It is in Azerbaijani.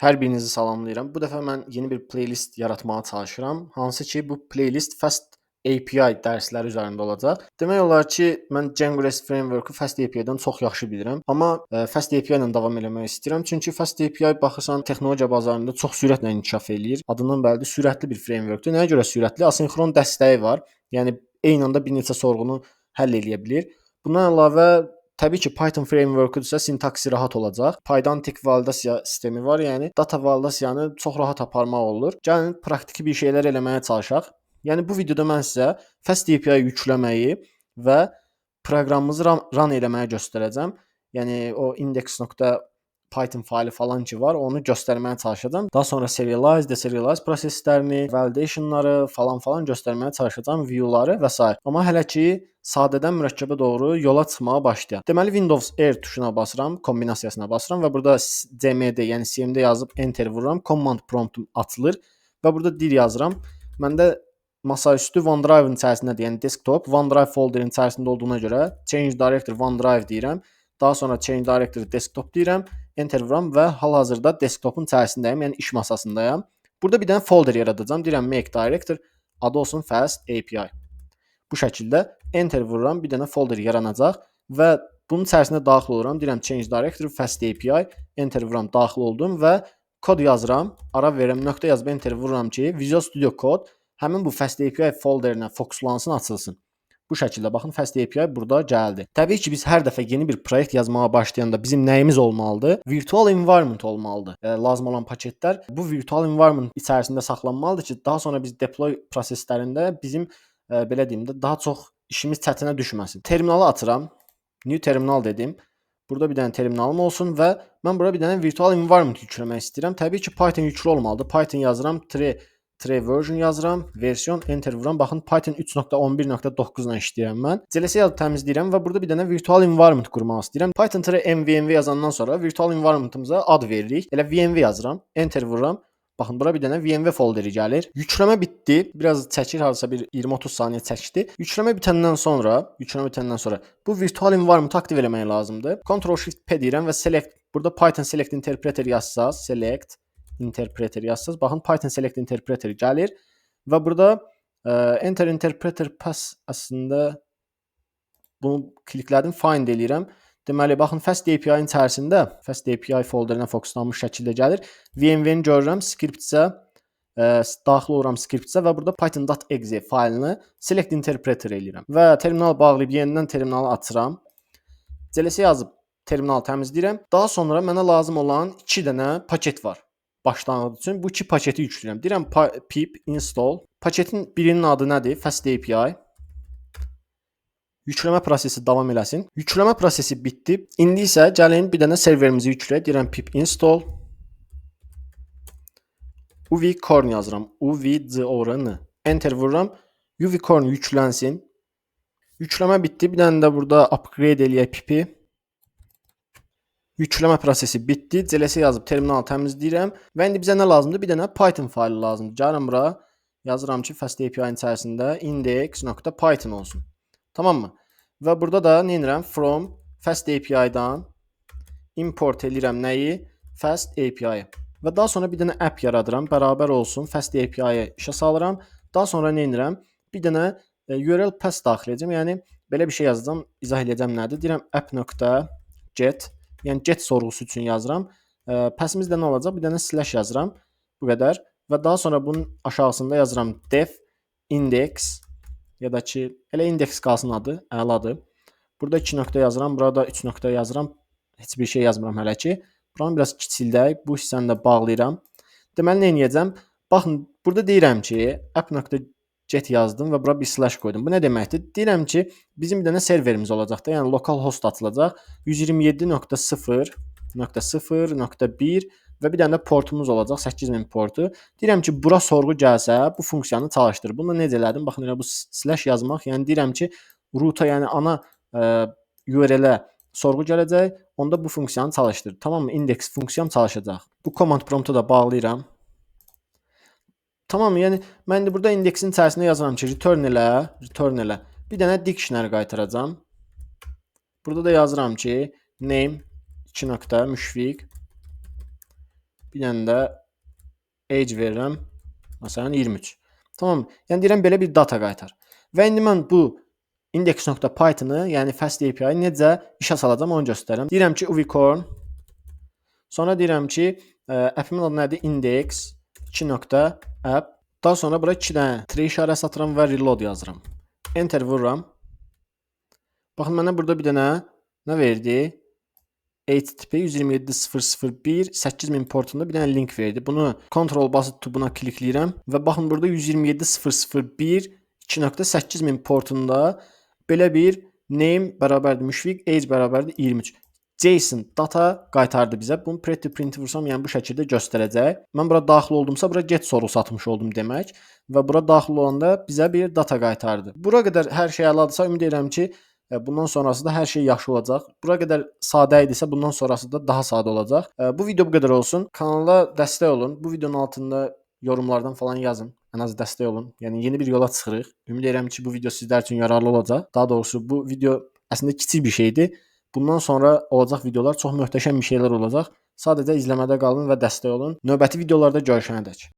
Hər birinizi salamlayıram. Bu dəfə mən yeni bir playlist yaratmağa çalışıram. Hansı ki, bu playlist Fast API dərsləri üzərində olacaq. Demək olar ki, mən Django REST framework-u Fast API-dən çox yaxşı bilirəm, amma Fast API ilə davam eləmək istəyirəm. Çünki Fast API baxırsan texnologiya bazarında çox sürətlə inkişaf eləyir. Adından bəllidir, sürətli bir frameworkdur. Nəyə görə sürətli? Asinxron dəstəyi var. Yəni eyni anda bir neçə sorğunu həll edə bilir. Bundan əlavə təbii ki, Python framework-udursa sintaksi rahat olacaq. Pydantic validasiya sistemi var, yəni data validasiyanı çox rahat aparmaq olur. Gəlin praktiki bir şeylər eləməyə çalışaq. Yəni bu videoda mən sizə Fast API yükləməyi və proqramımızı run eləməyi göstərəcəm. Yəni o index.python faylı falan ki var, onu göstərməyə çalışacağam. Daha sonra serialize, deserialize proseslərini, validationları falan göstərməyə çalışacağam, viewları və s. Amma hələ ki sadədən mürəkkəbə doğru yola çıxmağa başlayaq. Deməli Windows R tuşuna basıram, kombinasiyasına basıram və burada cmd, yəni cmd yazıb enter vururam, command promptum açılır və burada dil yazıram. Məndə masaüstü OneDrive-ın içərisindədir, yəni desktop, OneDrive folderin içərisində olduğuna görə change directory OneDrive deyirəm. Daha sonra change directory desktop deyirəm, enter vururam və hal-hazırda desktopun içərisindəyəm, yəni iş masasındayam. Burada bir dənə folder yaradacağam. Deyirəm make director, adı olsun Fast API. Bu şəkildə enter vururam, bir dənə folder yaranacaq və bunun içərisinə daxil oluram. Deyirəm change directory Fast API, enter vururam, daxil oldum və kod yazıram, ara verirəm, nöqtə yazıb enter vururam ki, Visual Studio Code həmin bu Fast API folderinə fokuslansın, açılsın. Bu şəkildə baxın Fast API burada gəldi. Təbii ki, biz hər dəfə yeni bir proyekt yazmağa başlayanda bizim nəyimiz olmalıdır? Virtual environment olmalıdır. Lazım olan paketlər bu virtual environment içərisində saxlanmalıdır ki, daha sonra biz deploy proseslərində bizim belə deyim də daha çox işimiz çətinə düşməsin. Terminalı açıram. New terminal dedim. Burada bir dənə terminalım olsun və mən bura bir dənə virtual environment yükləmək istəyirəm. Təbii ki, Python yüklü olmalıdır. Python yazıram, tire version yazıram, version enter vururam. Baxın Python 3.11.9 ilə işləyirəm mən. CLS yazıb təmizləyirəm və burada bir dənə virtual environment qurmaq istəyirəm. Python -mvnv yazandan sonra virtual environmentımıza ad veririk. Elə vnv yazıram, enter vururam. Baxın bura bir dənə vnv folderi gəlir. Yükləmə bitdi. Biraz çəkir, harasa bir 20-30 saniyə çəkdi. Yükləmə bitəndən sonra bu virtual environment aktiv eləmək lazımdır. Ctrl Shift P deyirəm və select. Burada Python select interpreter yazsaz, select interpreter yazsaz, baxın Python select interpreter gəlir və burada enter interpreter pass əslində bunu kliklədim, find eləyirəm. Deməli, baxın Fast API-nin içərisində Fast API folderinə fokuslanmış şəkildə gəlir. vnv-ni görürəm, script-isə daxil oluram script-isə və burada python.exe faylını select interpreter eləyirəm və terminal bağlayıb yenidən terminalı açıram. CLS yazıb terminalı təmizləyirəm. Daha sonra mənə lazım olan 2 dənə paket var. Başlanğıc üçün bu 2 paketi yükləyirəm. Deyirəm pip install. Paketin birinin adı nədir? Fast API. Yükləmə prosesi davam eləsin. Yükləmə prosesi bitdi. İndi isə gəlin bir dənə serverimizi yükləyək. Deyirəm pip install. UVcorn yazıram. UVcorn. Enter vururam. UVcorn yüklənsin. Yükləmə bitdi. Bir dənə də burada upgrade eləyək pipi. Yükləmə prosesi bitdi. CLS yazıb terminalı təmizləyirəm və indi bizə nə lazımdır? Bir dənə Python faylı lazımdır. Gəlin bura yazıram ki, Fast API-nin içərisində index.python olsun. Tamam mı? Və burada da nə edirəm? From Fast API-dan import eləyirəm nəyi? Fast API-ı. Və daha sonra bir dənə app yaradıram. Bərabər olsun Fast API-ı işə salıram. Daha sonra nə edirəm? Bir dənə URL path daxil edəcəm. Yəni belə bir şey yazacağam. İzah edəcəm nədir? Deyirəm app.get. Yəni get sorğusu üçün yazıram. Passimiz də nə olacaq? Bir dənə slash yazıram. Bu qədər. Və daha sonra bunun aşağısında yazıram def index ya da ki elə index qalsın adı, əladır. Burada 2 nöqtə yazıram, burada 3 nöqtə yazıram. Heç bir şey yazmıram hələ ki. Buranı biraz kiçildək. Bu hissəni də bağlayıram. Deməli nə edəcəm? Baxın, burada deyirəm ki, app.get yazdım və bura bir slash qoydum. Bu nə deməkdir? Deyirəm ki, bizim bir dənə serverimiz olacaq da, yəni localhost açılacaq. 127.0.0.1 və bir dənə də portumuz olacaq, 8000 portu. Deyirəm ki, bura sorğu gəlsə, bu funksiyanı çalışdır. Bunu necə elədim? Baxın, elə bu slash yazmaq, yəni deyirəm ki, root-a, yəni ana URL-ə sorğu gələcək, onda bu funksiyanı çalışdır. Tamam mı? Index funksiyam çalışacaq. Bu command promptu da bağlayıram. Tamam mı? Yəni mən indi burada indeksin içərisində yazıram ki, return elə. Bir dənə dictionary qaytaracağam. Burada da yazıram ki, name 2 nöqtə müşfiq. Bir dənə də age verirəm. Məsələn 23. Tamam. Yəni deyirəm belə bir data qaytar. Və indi mən bu index.python-ı, yəni fast API-yi necə işə salacağam onu göstərirəm. Deyirəm ki, uvicorn. Sonra deyirəm ki, app'imin adı nədir? Index 2.app. Daha sonra bura 2 dənə tire işarəsi atıram və reload yazıram. Enter vururam. Baxın mənə burada bir dənə nə verdi? HTTP 127.0.0.1 8000 portunda bir dənə link verdi. Bunu Ctrl basıb tubuna klikləyirəm və baxın burada 127.0.0.1 2.8000 portunda belə bir name bərabərdir müşfiq, age bərabərdir 23. JSON data qaytardı bizə. Bunu print to print vursam, yəni bu şəkildə göstərəcək. Mən bura daxil oldumsa, bura get sorusu atmış oldum demək və bura daxil olanda bizə bir data qaytardı. Bura qədər hər şey əladısa, ümid edirəm ki, bundan sonrası da hər şey yaxşı olacaq. Bura qədər sadə idisə, bundan sonrası da daha sadə olacaq. Bu video bu qədər olsun. Kanala dəstək olun. Bu videonun altında yorumlardan falan yazın. Ən az dəstək olun. Yəni yeni bir yola çıxırıq. Ümid edirəm ki, bu video sizlər üçün yararlı olacaq. Daha doğrusu bu video əslində kiçik bir şeydir. Bundan sonra olacaq videolar çox möhtəşəm bir şeylər olacaq. Sadəcə izləmədə qalın və dəstək olun. Növbəti videolarda görüşənədək.